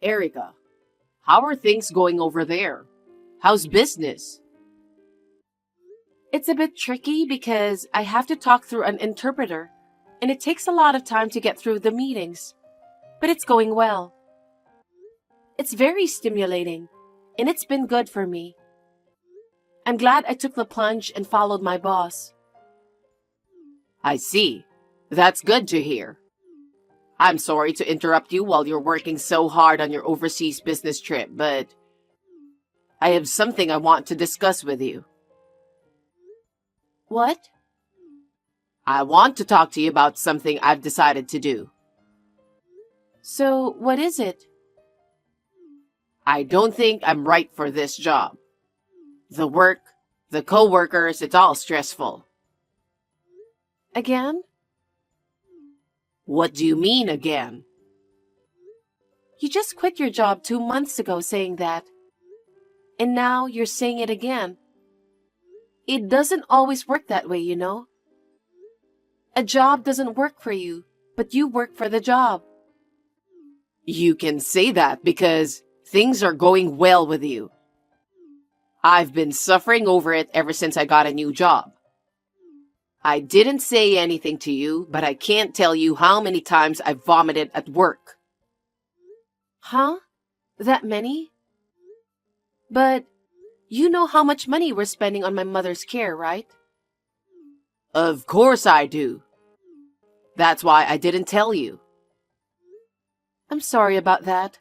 Erica, how are things going over there? How's business? It's a bit tricky because I have to talk through an interpreter, and it takes a lot of time to get through the meetings. But it's going well. It's very stimulating, and it's been good for me. I'm glad I took the plunge and followed my boss. I see. That's good to hear. I'm sorry to interrupt you while you're working so hard on your overseas business trip, but I have something I want to discuss with you. What? I want to talk to you about something I've decided to do. So, what is it? I don't think I'm right for this job. The work, the co-workers, it's all stressful. Again? What do you mean again? You just quit your job 2 months ago saying that. And now you're saying it again. It doesn't always work that way, you know. A job doesn't work for you, but you work for the job. You can say that because things are going well with you. I've been suffering over it ever since I got a new job. I didn't say anything to you, but I can't tell you how many times I've vomited at work. Huh? That many? But you know how much money we're spending on my mother's care, right? Of course I do. That's why I didn't tell you. I'm sorry about that.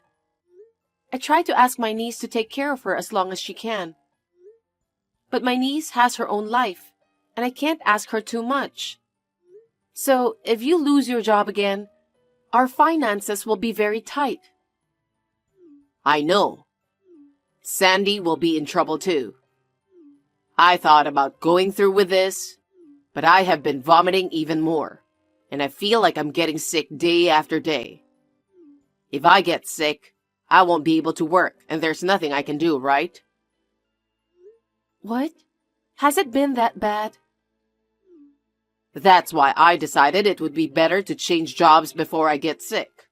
I try to ask my niece to take care of her as long as she can. But my niece has her own life, and I can't ask her too much. So, if you lose your job again, our finances will be very tight. I know. Sandy will be in trouble too. I thought about going through with this, but I have been vomiting even more, and I feel like I'm getting sick day after day. If I get sick, I won't be able to work, and there's nothing I can do, right? What? Has it been that bad? That's why I decided it would be better to change jobs before I get sick.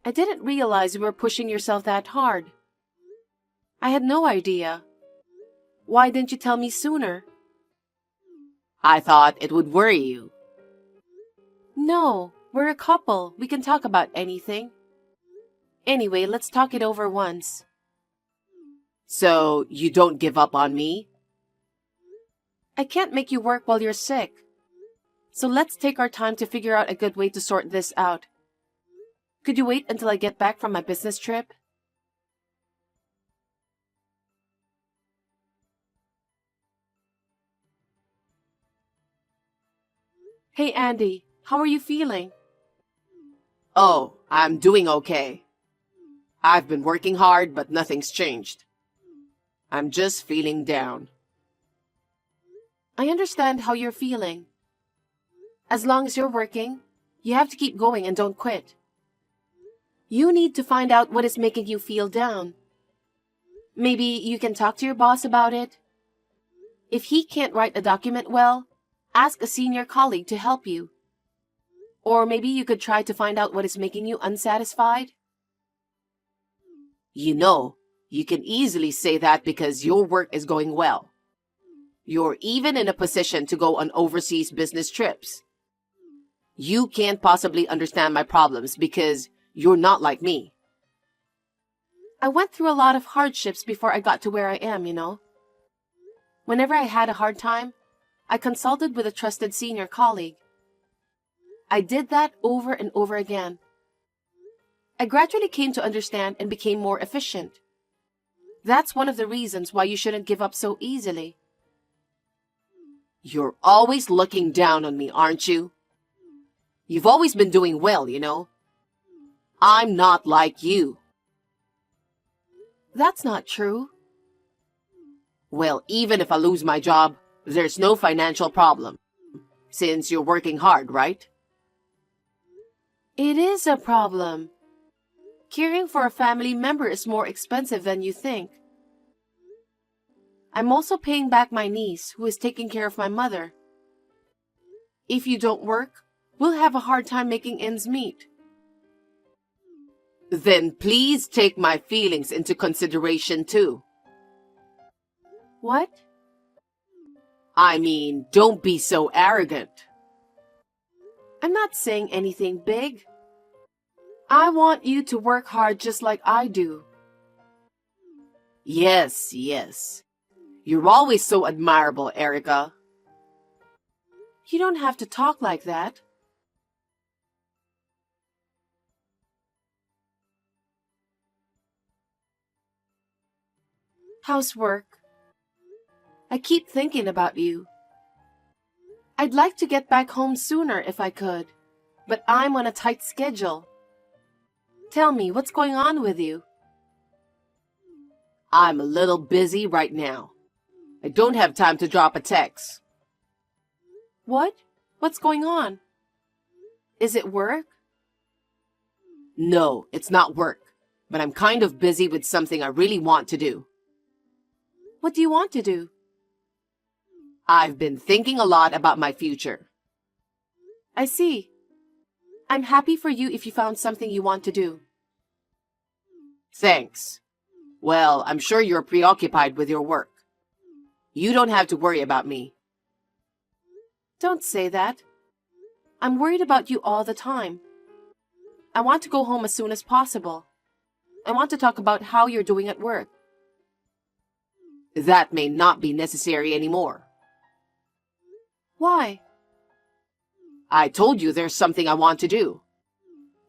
I didn't realize you were pushing yourself that hard. I had no idea. Why didn't you tell me sooner? I thought it would worry you. No, we're a couple. We can talk about anything. Anyway, let's talk it over once. So, you don't give up on me? I can't make you work while you're sick. So let's take our time to figure out a good way to sort this out. Could you wait until I get back from my business trip? Hey Andy, how are you feeling? Oh, I'm doing okay. I've been working hard, but nothing's changed. I'm just feeling down. I understand how you're feeling. As long as you're working, you have to keep going and don't quit. You need to find out what is making you feel down. Maybe you can talk to your boss about it. If he can't write a document well, ask a senior colleague to help you. Or maybe you could try to find out what is making you unsatisfied. You know, you can easily say that because your work is going well. You're even in a position to go on overseas business trips. You can't possibly understand my problems because you're not like me. I went through a lot of hardships before I got to where I am, you know. Whenever I had a hard time, I consulted with a trusted senior colleague. I did that over and over again. I gradually came to understand and became more efficient. That's one of the reasons why you shouldn't give up so easily. You're always looking down on me, aren't you? You've always been doing well, you know. I'm not like you. That's not true. Well, even if I lose my job, there's no financial problem, since you're working hard, right? It is a problem. Caring for a family member is more expensive than you think. I'm also paying back my niece, who is taking care of my mother. If you don't work, we'll have a hard time making ends meet. Then please take my feelings into consideration too. What? I mean, don't be so arrogant. I'm not saying anything big. I want you to work hard just like I do. Yes, yes. You're always so admirable, Erica. You don't have to talk like that. How's work? I keep thinking about you. I'd like to get back home sooner if I could, but I'm on a tight schedule. Tell me, what's going on with you? I'm a little busy right now. I don't have time to drop a text. What? What's going on? Is it work? No, it's not work, but I'm kind of busy with something I really want to do. What do you want to do? I've been thinking a lot about my future. I see. I'm happy for you if you found something you want to do. Thanks. Well, I'm sure you're preoccupied with your work. You don't have to worry about me. Don't say that. I'm worried about you all the time. I want to go home as soon as possible. I want to talk about how you're doing at work. That may not be necessary anymore. Why? I told you there's something I want to do.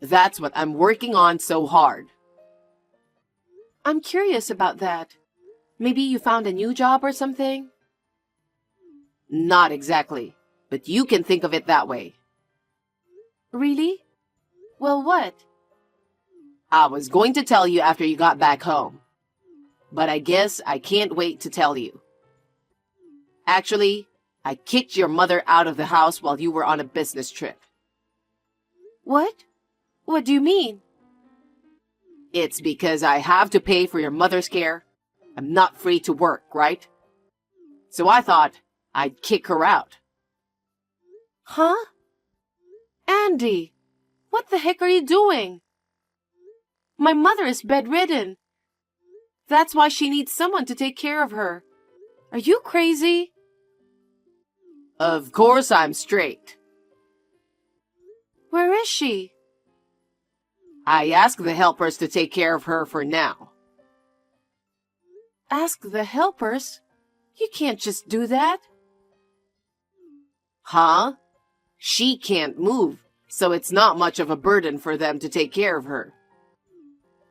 That's what I'm working on so hard. I'm curious about that. Maybe you found a new job or something? Not exactly, but you can think of it that way. Really? Well, what? I was going to tell you after you got back home, but I guess I can't wait to tell you. Actually, I kicked your mother out of the house while you were on a business trip. What? What do you mean? It's because I have to pay for your mother's care. I'm not free to work, right? So I thought I'd kick her out. Huh? Andy, what the heck are you doing? My mother is bedridden. That's why she needs someone to take care of her. Are you crazy? Of course I'm straight. Where is she? I asked the helpers to take care of her for now. Ask the helpers? You can't just do that. Huh? She can't move, so it's not much of a burden for them to take care of her.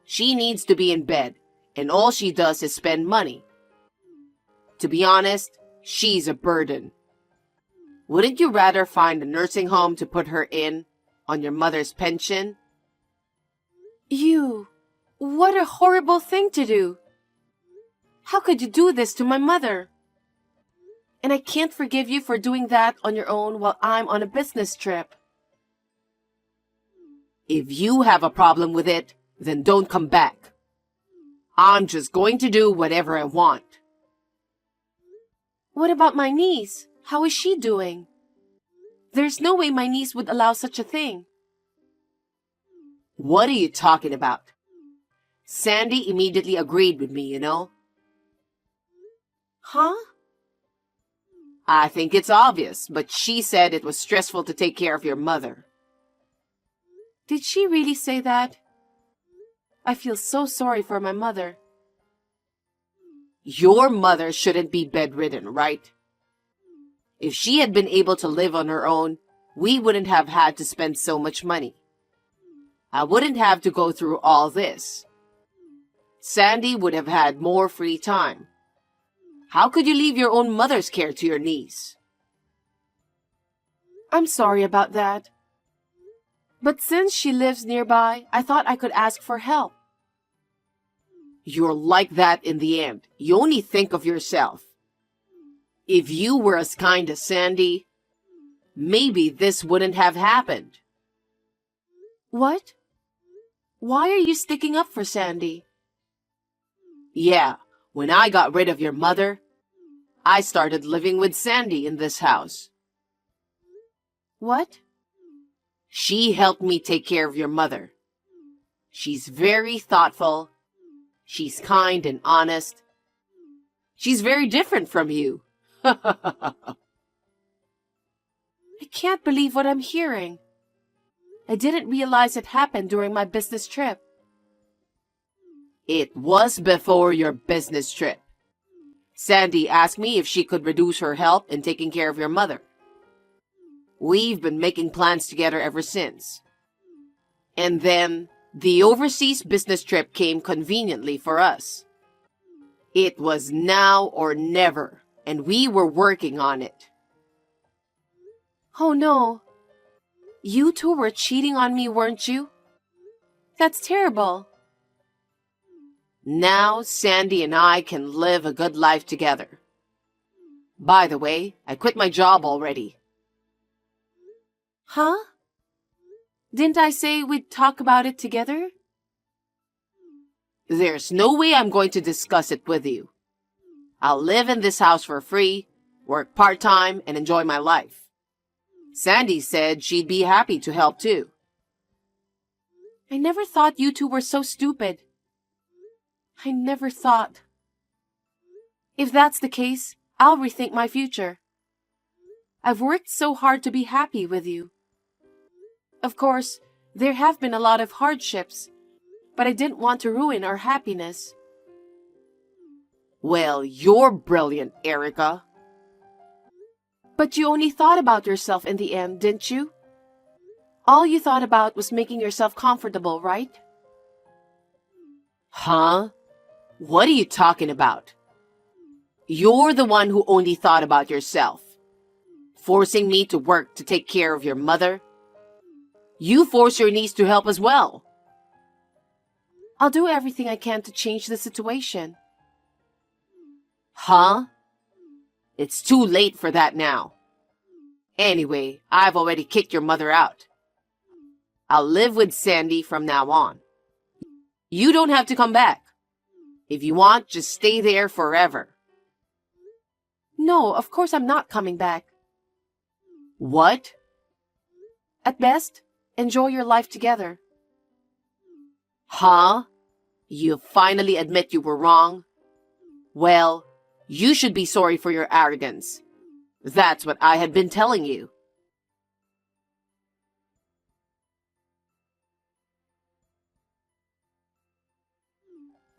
She needs to be in bed, and all she does is spend money. To be honest, she's a burden. Wouldn't you rather find a nursing home to put her in on your mother's pension? What a horrible thing to do. How could you do this to my mother? And I can't forgive you for doing that on your own while I'm on a business trip. If you have a problem with it, then don't come back. I'm just going to do whatever I want. What about my niece? How is she doing? There's no way my niece would allow such a thing. What are you talking about? Sandy immediately agreed with me, you know? Huh? I think it's obvious, but she said it was stressful to take care of your mother. Did she really say that? I feel so sorry for my mother. Your mother shouldn't be bedridden, right? If she had been able to live on her own, we wouldn't have had to spend so much money. I wouldn't have to go through all this. Sandy would have had more free time. How could you leave your own mother's care to your niece? I'm sorry about that. But since she lives nearby, I thought I could ask for help. You're like that in the end. You only think of yourself. If you were as kind as Sandy, maybe this wouldn't have happened. What? Why are you sticking up for Sandy? Yeah, when I got rid of your mother, I started living with Sandy in this house. What? She helped me take care of your mother. She's very thoughtful. She's kind and honest. She's very different from you. I can't believe what I'm hearing. I didn't realize it happened during my business trip. It was before your business trip. Sandy asked me if she could reduce her help in taking care of your mother. We've been making plans together ever since. And then the overseas business trip came conveniently for us. It was now or never, and we were working on it. Oh no. You two were cheating on me, weren't you? That's terrible. Now Sandy and I can live a good life together. By the way, I quit my job already. Huh? Didn't I say we'd talk about it together? There's no way I'm going to discuss it with you. I'll live in this house for free, work part-time, and enjoy my life. Sandy said she'd be happy to help too. I never thought you two were so stupid. I never thought. If that's the case, I'll rethink my future. I've worked so hard to be happy with you. Of course, there have been a lot of hardships, but I didn't want to ruin our happiness. Well, you're brilliant, Erica. But you only thought about yourself in the end, didn't you? All you thought about was making yourself comfortable, right? Huh? What are you talking about? You're the one who only thought about yourself. Forcing me to work to take care of your mother. You force your niece to help as well. I'll do everything I can to change the situation. Huh? It's too late for that now. Anyway, I've already kicked your mother out. I'll live with Sandy from now on. You don't have to come back. If you want, just stay there forever. No, of course I'm not coming back. What? At best, enjoy your life together. Huh? You finally admit you were wrong? Well, you should be sorry for your arrogance. That's what I had been telling you.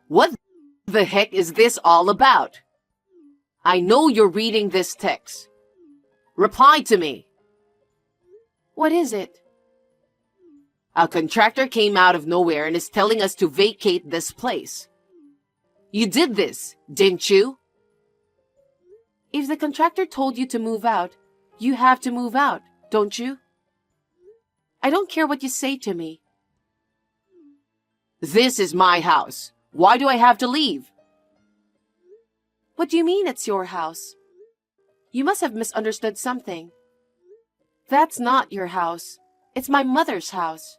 What the heck is this all about? I know you're reading this text. Reply to me. What is it? A contractor came out of nowhere and is telling us to vacate this place. You did this, didn't you? If the contractor told you to move out, you have to move out, don't you? I don't care what you say to me. This is my house. Why do I have to leave? What do you mean it's your house? You must have misunderstood something. That's not your house. It's my mother's house.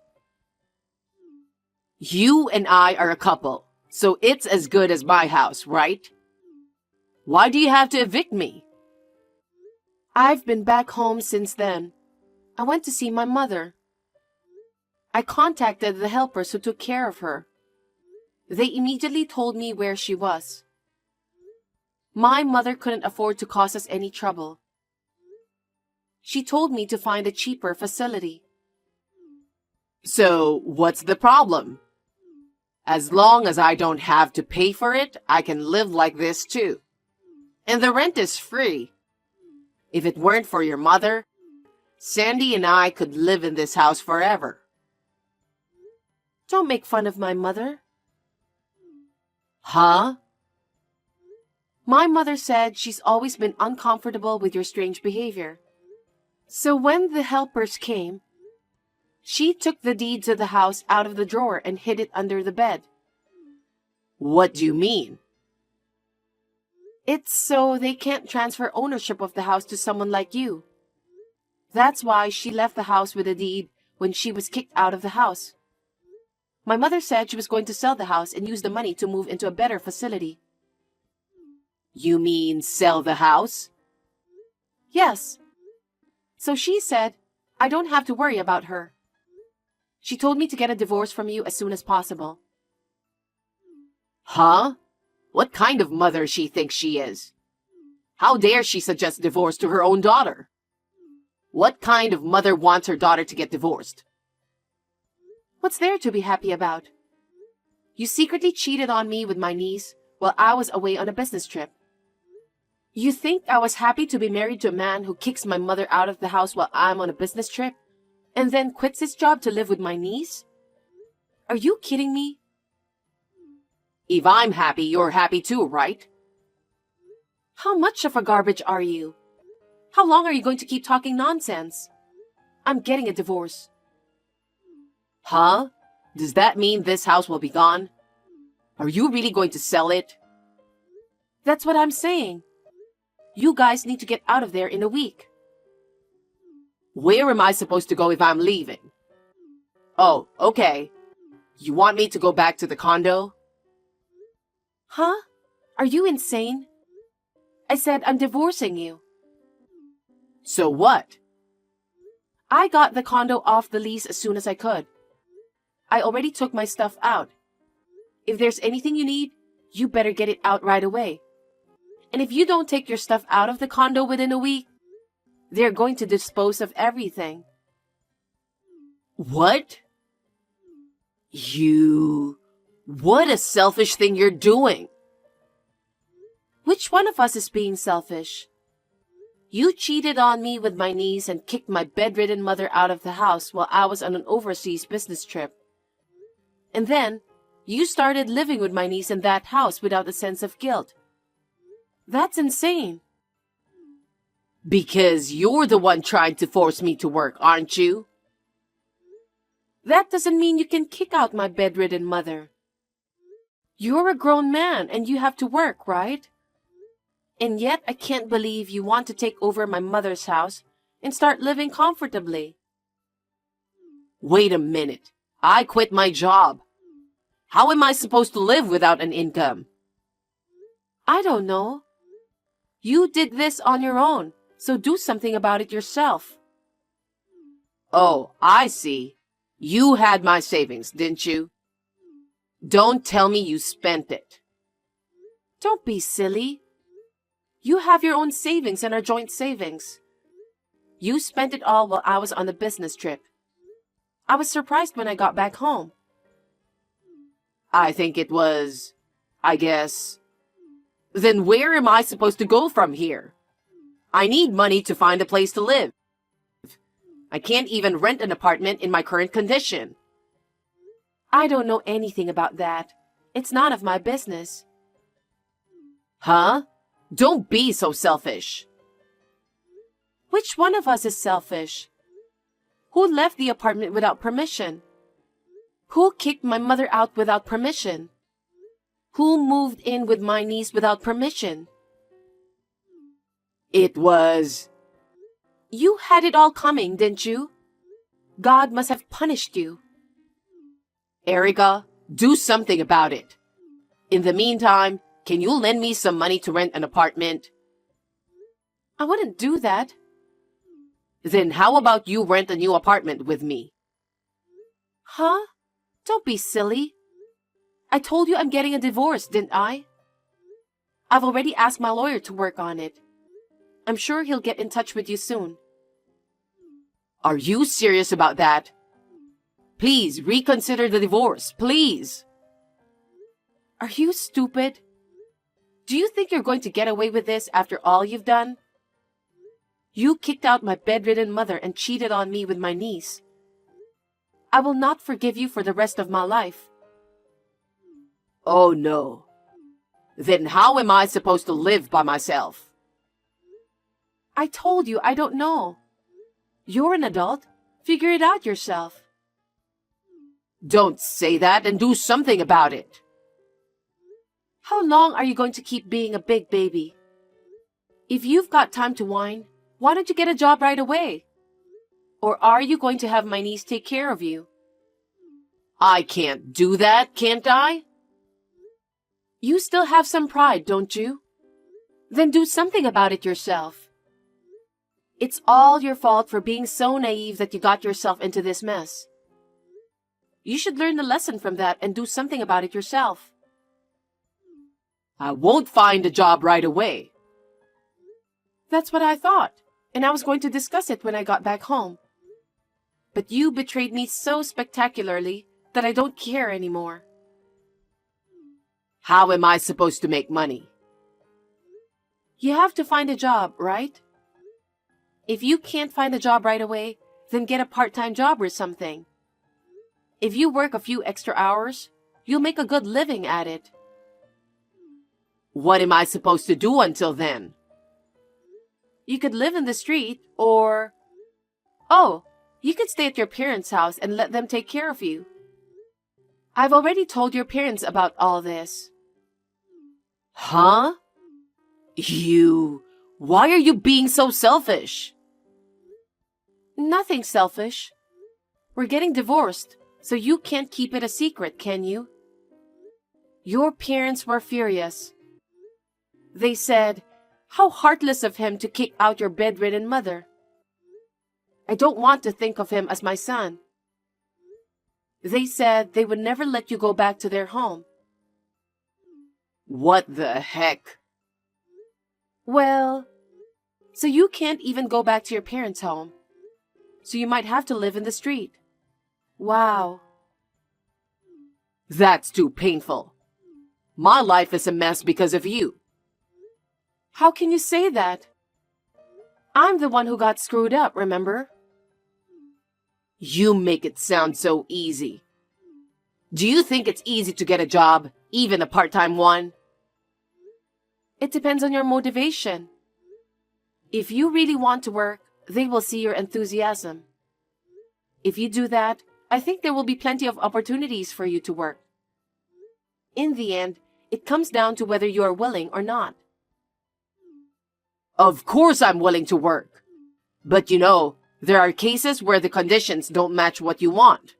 You and I are a couple, so it's as good as my house, right? Why do you have to evict me? I've been back home since then. I went to see my mother. I contacted the helpers who took care of her. They immediately told me where she was. My mother couldn't afford to cause us any trouble. She told me to find a cheaper facility. So, what's the problem? As long as I don't have to pay for it, I can live like this too. And the rent is free. If it weren't for your mother, Sandy and I could live in this house forever. Don't make fun of my mother. Huh? My mother said she's always been uncomfortable with your strange behavior. So when the helpers came, she took the deed to the house out of the drawer and hid it under the bed. What do you mean? It's so they can't transfer ownership of the house to someone like you. That's why she left the house with a deed when she was kicked out of the house. My mother said she was going to sell the house and use the money to move into a better facility. You mean sell the house? Yes. So she said, I don't have to worry about her. She told me to get a divorce from you as soon as possible. Huh? What kind of mother she thinks she is? How dare she suggest divorce to her own daughter? What kind of mother wants her daughter to get divorced? What's there to be happy about? You secretly cheated on me with my niece while I was away on a business trip. You think I was happy to be married to a man who kicks my mother out of the house while I'm on a business trip and then quits his job to live with my niece? Are you kidding me? If I'm happy, you're happy too, right? How much of a garbage are you? How long are you going to keep talking nonsense? I'm getting a divorce. Huh? Does that mean this house will be gone? Are you really going to sell it? That's what I'm saying. You guys need to get out of there in a week. Where am I supposed to go if I'm leaving? Oh, okay. You want me to go back to the condo? Huh? Are you insane? I said I'm divorcing you. So what? I got the condo off the lease as soon as I could. I already took my stuff out. If there's anything you need, you better get it out right away. And if you don't take your stuff out of the condo within a week, they're going to dispose of everything. What? What a selfish thing you're doing. Which one of us is being selfish? You cheated on me with my niece and kicked my bedridden mother out of the house while I was on an overseas business trip. And then, you started living with my niece in that house without a sense of guilt. That's insane. Because you're the one trying to force me to work, aren't you? That doesn't mean you can kick out my bedridden mother. You're a grown man and you have to work, right? And yet I can't believe you want to take over my mother's house and start living comfortably. Wait a minute. I quit my job. How am I supposed to live without an income? I don't know. You did this on your own, so do something about it yourself. Oh, I see. You had my savings, didn't you? Don't tell me you spent it. Don't be silly. You have your own savings and our joint savings. You spent it all while I was on a business trip. I was surprised when I got back home. I think it was, I guess. Then where am I supposed to go from here? I need money to find a place to live. I can't even rent an apartment in my current condition. I don't know anything about that. It's none of my business. Huh? Don't be so selfish. Which one of us is selfish? Who left the apartment without permission? Who kicked my mother out without permission? Who moved in with my niece without permission? It was... You had it all coming, didn't you? God must have punished you. Erica, do something about it. In the meantime, can you lend me some money to rent an apartment? I wouldn't do that. Then how about you rent a new apartment with me? Huh? Don't be silly. I told you I'm getting a divorce, didn't I? I've already asked my lawyer to work on it. I'm sure he'll get in touch with you soon. Are you serious about that? Please reconsider the divorce, please. Are you stupid? Do you think you're going to get away with this after all you've done? You kicked out my bedridden mother and cheated on me with my niece. I will not forgive you for the rest of my life. Oh no. Then how am I supposed to live by myself? I told you I don't know. You're an adult. Figure it out yourself. Don't say that and do something about it. How long are you going to keep being a big baby? If you've got time to whine, why don't you get a job right away? Or are you going to have my niece take care of you? I can't do that, can't I? You still have some pride, don't you? Then do something about it yourself. It's all your fault for being so naive that you got yourself into this mess. You should learn the lesson from that and do something about it yourself. I won't find a job right away. That's what I thought, and I was going to discuss it when I got back home. But you betrayed me so spectacularly that I don't care anymore. How am I supposed to make money? You have to find a job, right? If you can't find a job right away, then get a part-time job or something. If you work a few extra hours, you'll make a good living at it. What am I supposed to do until then? You could live in the street, or... Oh, you could stay at your parents' house and let them take care of you. I've already told your parents about all this. Huh? Why are you being so selfish? Nothing selfish. We're getting divorced, so you can't keep it a secret, can you? Your parents were furious. They said, "How heartless of him to kick out your bedridden mother. I don't want to think of him as my son." They said they would never let you go back to their home. What the heck? Well, so you can't even go back to your parents' home. So you might have to live in the street. Wow. That's too painful. My life is a mess because of you. How can you say that? I'm the one who got screwed up, remember? You make it sound so easy. Do you think it's easy to get a job, even a part-time one? It depends on your motivation. If you really want to work, they will see your enthusiasm. If you do that, I think there will be plenty of opportunities for you to work. In the end, it comes down to whether you are willing or not. Of course I'm willing to work. But there are cases where the conditions don't match what you want.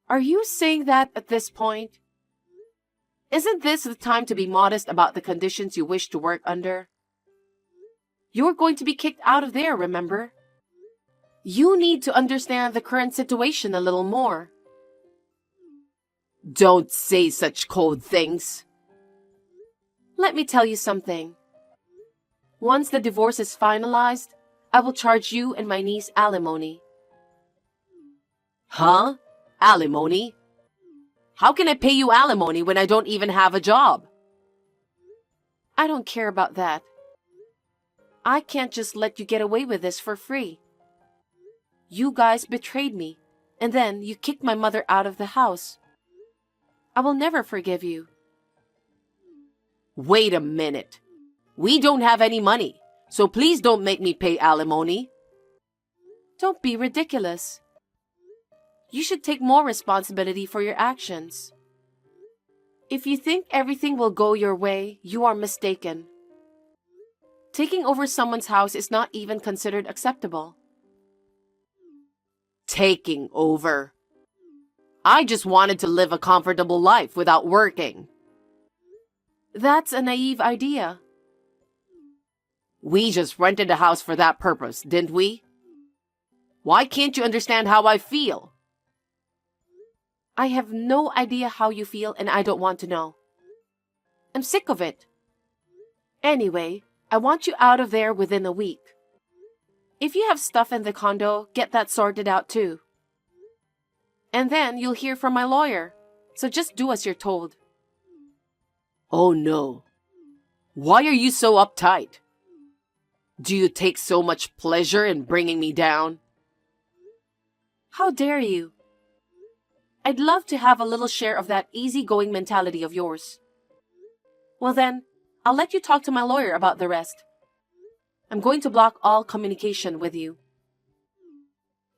Are you saying that at this point? Isn't this the time to be modest about the conditions you wish to work under? You're going to be kicked out of there, remember? You need to understand the current situation a little more. Don't say such cold things. Let me tell you something. Once the divorce is finalized, I will charge you and my niece alimony. Huh? Alimony? How can I pay you alimony when I don't even have a job? I don't care about that. I can't just let you get away with this for free. You guys betrayed me, and then you kicked my mother out of the house. I will never forgive you. Wait a minute. We don't have any money, so please don't make me pay alimony. Don't be ridiculous. You should take more responsibility for your actions. If you think everything will go your way, you are mistaken. Taking over someone's house is not even considered acceptable. Taking over? I just wanted to live a comfortable life without working. That's a naive idea. We just rented a house for that purpose, didn't we? Why can't you understand how I feel? I have no idea how you feel, and I don't want to know. I'm sick of it. Anyway, I want you out of there within a week. If you have stuff in the condo, get that sorted out too. And then you'll hear from my lawyer, so just do as you're told. Oh no. Why are you so uptight? Do you take so much pleasure in bringing me down? How dare you? I'd love to have a little share of that easygoing mentality of yours. Well then, I'll let you talk to my lawyer about the rest. I'm going to block all communication with you.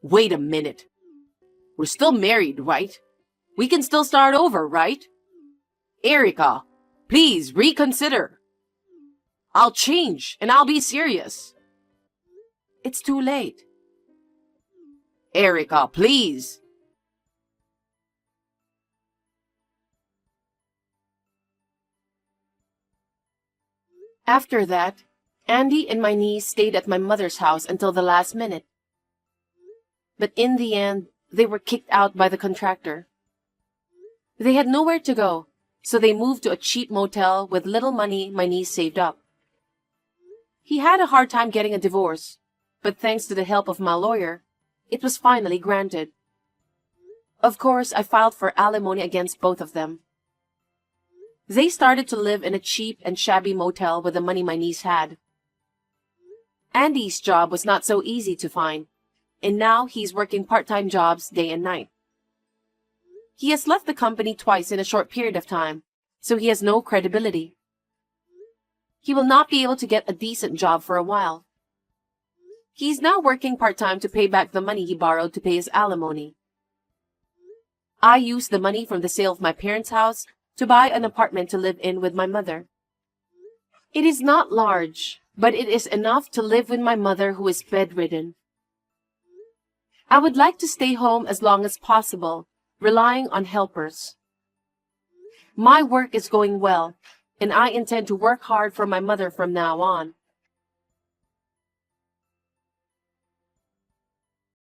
Wait a minute. We're still married, right? We can still start over, right? Erica, please reconsider. I'll change and I'll be serious. It's too late. Erica, please. After that, Andy and my niece stayed at my mother's house until the last minute. But in the end, they were kicked out by the contractor. They had nowhere to go, so they moved to a cheap motel with little money my niece saved up. He had a hard time getting a divorce, but thanks to the help of my lawyer, it was finally granted. Of course, I filed for alimony against both of them. They started to live in a cheap and shabby motel with the money my niece had. Andy's job was not so easy to find, and now he's working part-time jobs day and night. He has left the company twice in a short period of time, so he has no credibility. He will not be able to get a decent job for a while. He's now working part-time to pay back the money he borrowed to pay his alimony. I used the money from the sale of my parents' house to buy an apartment to live in with my mother. It is not large, but it is enough to live with my mother who is bedridden. I would like to stay home as long as possible, relying on helpers. My work is going well, and I intend to work hard for my mother from now on.